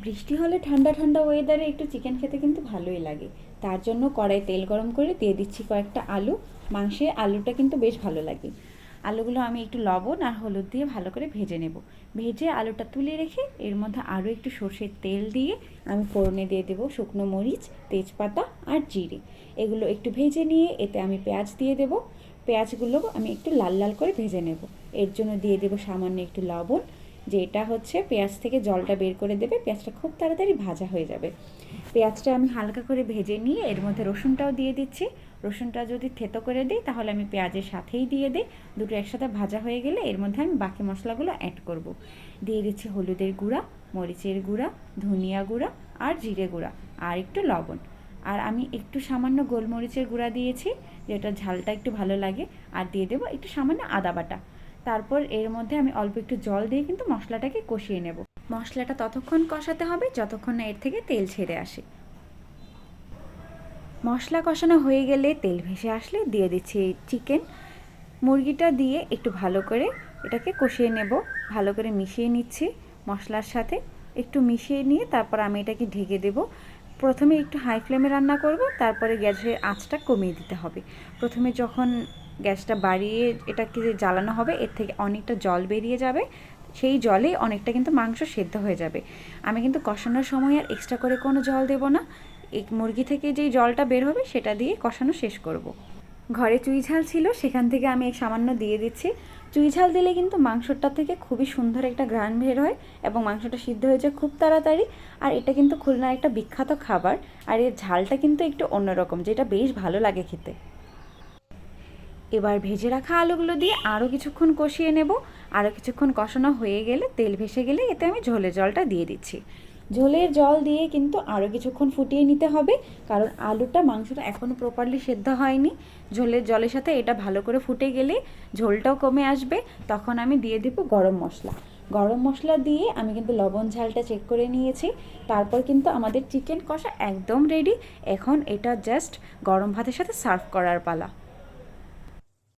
বৃষ্টি হলে ঠান্ডা ঠান্ডা ওয়েদারে একটু চিকেন খেতে কিন্তু ভালোই লাগে। তার জন্য কড়াই তেল গরম করে দিয়ে দিচ্ছি কয়েকটা আলু। মাংসে আলুটা কিন্তু বেশ ভালো লাগে। আলুগুলো আমি একটু লবণ আর হলুদ দিয়ে ভালো করে ভেজে নেব। ভেজে আলুটা তুলে রেখে এর মধ্যে আরও একটু সর্ষের তেল দিয়ে আমি ফোড়নে দিয়ে দেবো শুকনো মরিচ, তেজপাতা আর জিরে। এগুলো একটু ভেজে নিয়ে এতে আমি পেঁয়াজ দিয়ে দেবো। পেঁয়াজগুলো আমি একটু লাল লাল করে ভেজে নেব। এর জন্য দিয়ে দেবো সামান্য একটু লবণ, যেটা হচ্ছে পেঁয়াজ থেকে জলটা বের করে দেবে, পেঁয়াজটা খুব তাড়াতাড়ি ভাজা হয়ে যাবে। পেঁয়াজটা আমি হালকা করে ভেজে নিয়ে এর মধ্যে রসুনটাও দিয়ে দিচ্ছি। রসুনটা যদি থেতো করে দিই তাহলে আমি পেঁয়াজের সাথেই দিয়ে দিই। দুটো একসাথে ভাজা হয়ে গেলে এর মধ্যে আমি বাকি মশলাগুলো অ্যাড করব। দিয়ে দিচ্ছি হলুদের গুঁড়া, মরিচের গুঁড়া, ধনিয়া গুঁড়া আর জিরে গুঁড়া আর একটু লবণ। আর আমি একটু সামান্য গোলমরিচের গুঁড়া দিয়েছি, যেটা ঝালটা একটু ভালো লাগে। আর দিয়ে দেবো একটু সামান্য আদা বাটা। তারপর এর মধ্যে আমি অল্প একটু জল দিয়ে কিন্তু মশলাটাকে কষিয়ে নেব। মশলাটা ততক্ষণ কষাতে হবে যতক্ষণ না এর থেকে তেল ছেড়ে আসে। মশলা কষানো হয়ে গেলে তেল ভেসে আসলে দিয়ে দিচ্ছি চিকেন। মুরগিটা দিয়ে একটু ভালো করে এটাকে কষিয়ে নেব। ভালো করে মিশিয়ে নিচ্ছি মশলার সাথে। একটু মিশিয়ে নিয়ে তারপর আমি এটাকে ঢেকে দেব। প্রথমে একটু হাই ফ্লেমে রান্না করব, তারপরে গ্যাসের আঁচটা কমিয়ে দিতে হবে। প্রথমে যখন গ্যাসটা বাড়িয়ে এটাকে জ্বালানো হবে এর থেকে অনেকটা জল বেরিয়ে যাবে। সেই জলেই অনেকটা কিন্তু মাংস সেদ্ধ হয়ে যাবে। আমি কিন্তু কষানোর সময় আর এক্সট্রা করে কোনো জল দেব না। এই মুরগি থেকে যেই জলটা বের হবে সেটা দিয়ে কষানো শেষ করব। ঘরে চুই ঝাল ছিল, সেখান থেকে আমি সামান্য দিয়ে দিচ্ছি। চুই ঝাল দিলে কিন্তু মাংসটা থেকে খুবই সুন্দর একটা ঘ্রাণ বের হয় এবং মাংসটা সিদ্ধ হয়ে যায় খুব তাড়াতাড়ি। আর এটা কিন্তু খুলনার একটা বিখ্যাত খাবার। আর এর ঝালটা কিন্তু একটু অন্যরকম, যেটা বেশ ভালো লাগে খেতে। এবার ভেজে রাখা আলুগুলো দিয়ে আরও কিছুক্ষণ কষিয়ে নেব। আরও কিছুক্ষণ কষানো হয়ে গেলে তেল ভেসে গেলে এতে আমি ঝোলের জলটা দিয়ে দিচ্ছি। ঝোলের জল দিয়ে কিন্তু আরও কিছুক্ষণ ফুটিয়ে নিতে হবে, কারণ আলুটা মাংসটা এখনও প্রপারলি সেদ্ধ হয়নি। ঝোলের জলের সাথে এটা ভালো করে ফুটে গেলে ঝোলটাও কমে আসবে। তখন আমি দিয়ে দেবো গরম মশলা। গরম মশলা দিয়ে আমি কিন্তু লবণ ঝালটা চেক করে নিয়েছি। তারপর কিন্তু আমাদের চিকেন কষা একদম রেডি। এখন এটা জাস্ট গরম ভাতের সাথে সার্ভ করার পালা।